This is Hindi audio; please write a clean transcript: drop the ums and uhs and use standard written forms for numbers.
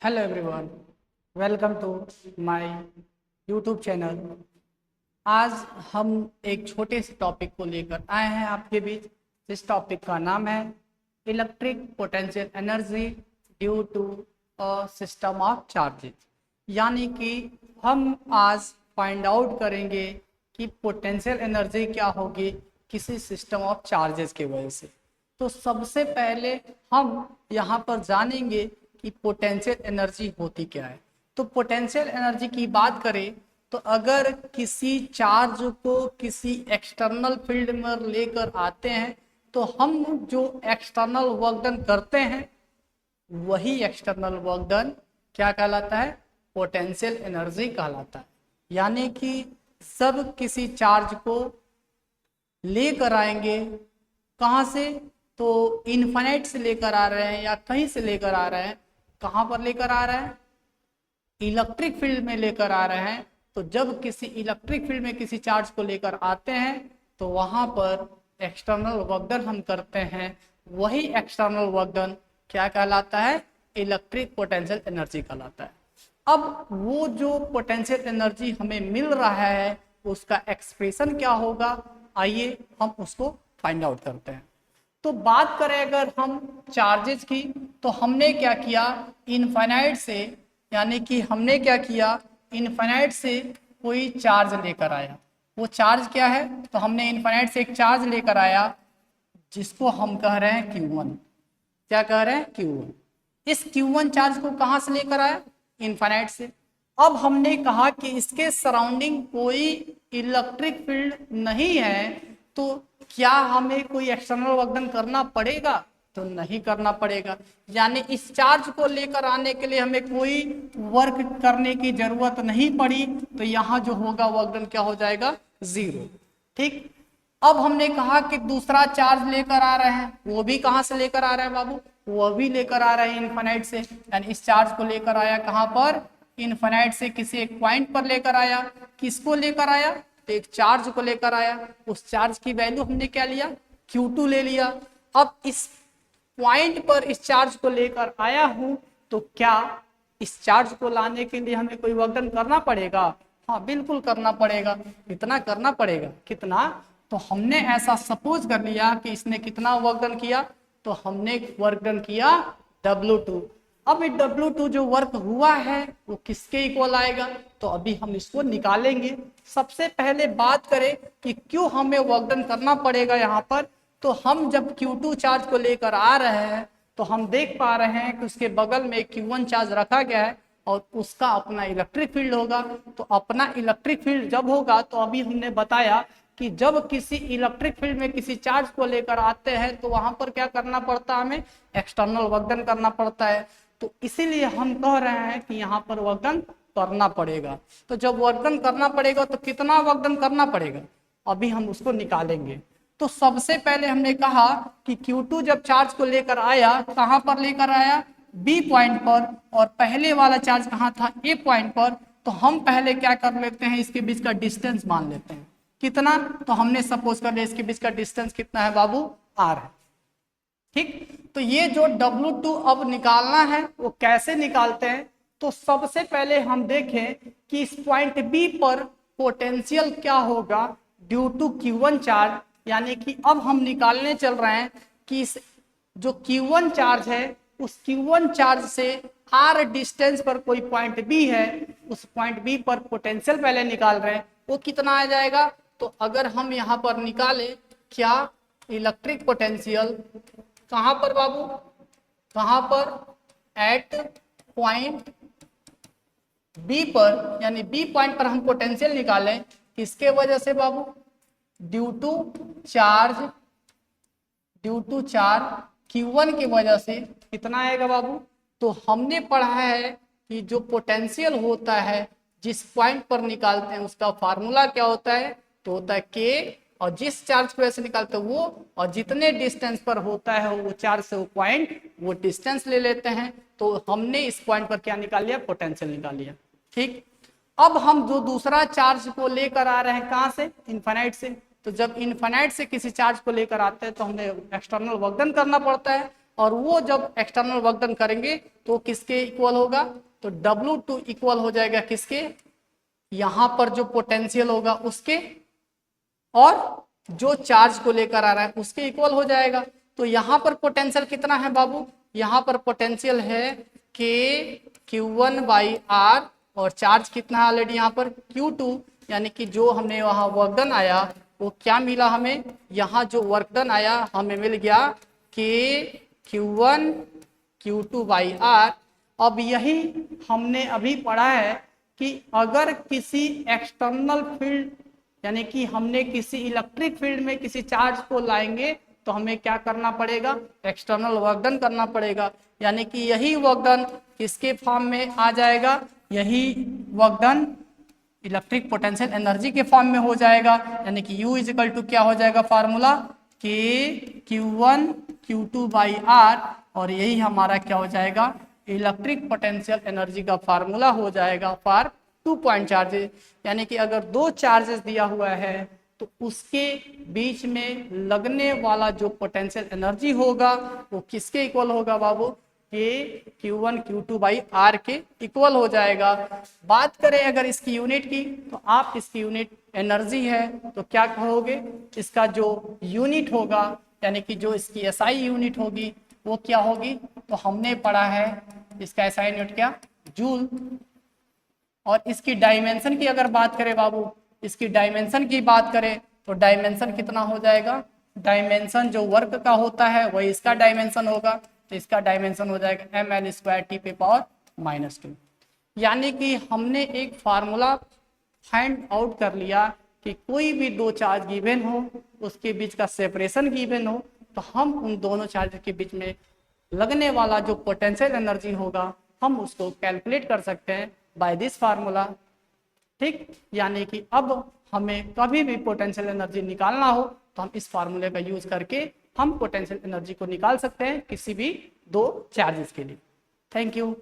Hello everyone, welcome to my YouTube channel. आज हम एक छोटे से टॉपिक को लेकर आए हैं आपके बीच। इस टॉपिक का नाम है electric potential energy due to a system of charges. यानी कि हम आज फाइंड आउट करेंगे कि पोटेंशियल एनर्जी क्या होगी किसी सिस्टम ऑफ चार्जेस की वजह से। तो सबसे पहले हम यहाँ पर जानेंगे कि पोटेंशियल एनर्जी होती क्या है। तो पोटेंशियल एनर्जी की बात करें तो अगर किसी चार्ज को किसी एक्सटर्नल फील्ड में लेकर आते हैं तो हम जो एक्सटर्नल वर्क डन करते हैं वही एक्सटर्नल वर्क डन क्या कहलाता है? पोटेंशियल एनर्जी कहलाता है। यानी कि सब किसी चार्ज को लेकर आएंगे, कहाँ से? तो इनफाइनाइट से लेकर आ रहे हैं या कहीं से लेकर आ रहे हैं। कहाँ पर लेकर आ रहे हैं? इलेक्ट्रिक फील्ड में लेकर आ रहे हैं। तो जब किसी इलेक्ट्रिक फील्ड में किसी चार्ज को लेकर आते हैं तो वहां पर एक्सटर्नल वर्क डन हम करते हैं, वही एक्सटर्नल वर्क डन क्या कहलाता है? इलेक्ट्रिक पोटेंशियल एनर्जी कहलाता है। अब वो जो पोटेंशियल एनर्जी हमें मिल रहा है उसका एक्सप्रेशन क्या होगा, आइए हम उसको फाइंड आउट करते हैं। तो बात करें अगर हम चार्जेस की तो हमने क्या किया, इनफाइनाइट से, यानी कि हमने क्या किया, इनफाइनाइट से कोई चार्ज लेकर आया। वो चार्ज क्या है? तो हमने इनफाइनाइट से एक चार्ज लेकर आया जिसको हम कह रहे हैं Q1। क्या कह रहे हैं? Q1। इस Q1 चार्ज को कहां से लेकर आया? इनफाइनाइट से। अब हमने कहा कि इसके सराउंडिंग कोई इलेक्ट्रिक फील्ड नहीं है, तो क्या हमें कोई एक्सटर्नल वर्क डन करना पड़ेगा? तो नहीं करना पड़ेगा। यानी इस चार्ज को लेकर आने के लिए हमें कोई वर्क करने की जरूरत नहीं पड़ी। तो यहाँ जो होगा वर्क डन क्या हो जाएगा? 0। ठीक। अब हमने कहा कि दूसरा चार्ज लेकर आ रहे हैं, वो भी कहां से लेकर आ रहे हैं बाबू? वो भी लेकर आ रहे हैं इनफाइनाइट से। यानी इस चार्ज को लेकर आया कहां पर? इनफाइनाइट से किसी एक पॉइंट पर लेकर आया। किसको लेकर आया? तो एक चार्ज को लेकर आया। उस चार्ज की वैल्यू हमने क्या लिया? Q2 ले लिया। अब इस पॉइंट पर इस चार्ज को लेकर आया हूं, तो क्या इस चार्ज को लाने के लिए हमें कोई वर्क डन करना पड़ेगा? हाँ, बिल्कुल करना पड़ेगा। कितना करना पड़ेगा? कितना? तो हमने ऐसा सपोज कर लिया कि इसने कितना वर्क डन किया, तो हमने वर्क डन किया W2। अब ये W2 जो वर्क हुआ है वो किसके इक्वल आएगा? तो अभी हम इसको निकालेंगे। सबसे पहले बात करें कि क्यों हमें वर्क डन करना पड़ेगा यहाँ पर। तो हम जब Q2 चार्ज को लेकर आ रहे हैं तो हम देख पा रहे हैं कि उसके बगल में Q1 चार्ज रखा गया है और उसका अपना इलेक्ट्रिक फील्ड होगा। तो अपना इलेक्ट्रिक फील्ड जब होगा, तो अभी हमने बताया कि जब किसी इलेक्ट्रिक फील्ड में किसी चार्ज को लेकर आते हैं तो वहां पर क्या करना पड़ता है? हमें एक्सटर्नल वर्क डन करना पड़ता है। तो इसीलिए हम कह रहे हैं कि यहाँ पर वर्क डन करना पड़ेगा। तो जब वर्क डन करना पड़ेगा तो कितना वर्क डन करना पड़ेगा, अभी हम उसको निकालेंगे। तो सबसे पहले हमने कहा कि Q2 जब चार्ज को लेकर आया, कहां पर लेकर आया? B पॉइंट पर। और पहले वाला चार्ज कहां था? A पॉइंट पर। तो हम पहले क्या कर लेते हैं, इसके बीच का डिस्टेंस मान लेते हैं। कितना? तो हमने सपोज कर लिया इसके बीच का डिस्टेंस कितना है बाबू? R है। ठीक। तो ये जो W2 अब निकालना है वो कैसे निकालते हैं? तो सबसे पहले हम देखें कि इस पॉइंट B पर पोटेंशियल क्या होगा ड्यू टू Q1 चार्ज। यानी कि अब हम निकालने चल रहे हैं कि इस जो Q1 चार्ज है उस Q1 चार्ज से R डिस्टेंस पर कोई पॉइंट B है, उस पॉइंट B पर पोटेंशियल पहले निकाल रहे हैं, वो कितना आ जाएगा? तो अगर हम यहाँ पर निकालें क्या, इलेक्ट्रिक पोटेंशियल कहां पर बाबू? कहां पर? एट पॉइंट बी पर। यानी बी पॉइंट पर हम पोटेंशियल निकालें किसके वजह से बाबू? Due to charge, due to charge Q1 की वजह से। कितना आएगा बाबू? तो हमने पढ़ा है कि जो पोटेंशियल होता है जिस पॉइंट पर निकालते हैं उसका फार्मूला क्या होता है? तो होता है K, और जिस चार्ज की वजह से निकालते हैं वो, और जितने डिस्टेंस पर होता है वो चार्ज से वो पॉइंट, वो डिस्टेंस ले लेते हैं। तो हमने इस पॉइंट पर क्या निकाल लिया? पोटेंशियल निकाल लिया। ठीक। अब हम जो दूसरा चार्ज को लेकर आ रहे हैं कहां से? इनफाइनाइट से। तो जब इनफाइनाइट से किसी चार्ज को लेकर आते हैं तो हमें एक्सटर्नल वर्क डन करना पड़ता है। और वो जब एक्सटर्नल वर्क डन करेंगे तो किसके इक्वल होगा, तो W2 इक्वल हो जाएगा किसके, यहां पर जो पोटेंशियल होगा उसके, और जो चार्ज को लेकर आ रहा है उसके इक्वल हो जाएगा। तो यहां पर पोटेंशियल कितना है बाबू, यहां पर पोटेंशियल है के Q1/R, और चार्ज कितना है ऑलरेडी यहाँ पर Q2, यानी कि जो हमने वहां वर्क डन आया वो क्या मिला हमें, यहाँ जो वर्क डन आया हमें मिल गया के Q1 Q2/R। अब यही हमने अभी पढ़ा है कि अगर किसी एक्सटर्नल फील्ड, यानी कि हमने किसी इलेक्ट्रिक फील्ड में किसी चार्ज को लाएंगे तो हमें क्या करना पड़ेगा, एक्सटर्नल वर्क डन करना पड़ेगा। यानी कि यही वर्क डन किसके फॉर्म में आ जाएगा, यही work done electric potential energy के फॉर्म में हो जाएगा। यानी कि U इजिकल टू क्या हो जाएगा फार्मूला, के Q1 Q2/R, और यही हमारा क्या हो जाएगा, इलेक्ट्रिक पोटेंशियल एनर्जी का फार्मूला हो जाएगा फॉर 2 पॉइंट चार्जेस। यानी कि अगर दो चार्जेस दिया हुआ है तो उसके बीच में लगने वाला जो पोटेंशियल एनर्जी होगा वो किसके इक्वल होगा बाबू, के Q1 Q2/R के इक्वल हो जाएगा। बात करें अगर इसकी यूनिट की, तो आप इसकी यूनिट एनर्जी है तो क्या कहोगे, इसका जो यूनिट होगा यानी कि जो इसकी SI यूनिट होगी वो क्या होगी, तो हमने पढ़ा है इसका SI यूनिट क्या, जूल। और इसकी डायमेंशन की अगर बात करें बाबू, इसकी डायमेंशन की बात करें तो डायमेंशन कितना हो जाएगा, डायमेंशन जो वर्क का होता है वही इसका डायमेंशन होगा, तो इसका डायमेंशन हो जाएगा mL²T⁻²। यानी कि हमने एक फार्मूला फाइंड आउट कर लिया कि कोई भी दो चार्ज गिवन हो, उसके बीच का सेपरेशन गिवन हो, तो हम उन दोनों चार्ज के बीच में लगने वाला जो पोटेंशियल एनर्जी होगा हम उसको कैलकुलेट कर सकते हैं बाय दिस फार्मूला। ठीक, यानी कि अब हमें कभी भी पोटेंशियल एनर्जी निकालना हो तो हम इस फार्मूले का यूज करके हम पोटेंशियल एनर्जी को निकाल सकते हैं किसी भी दो चार्जेस के लिए। Thank you.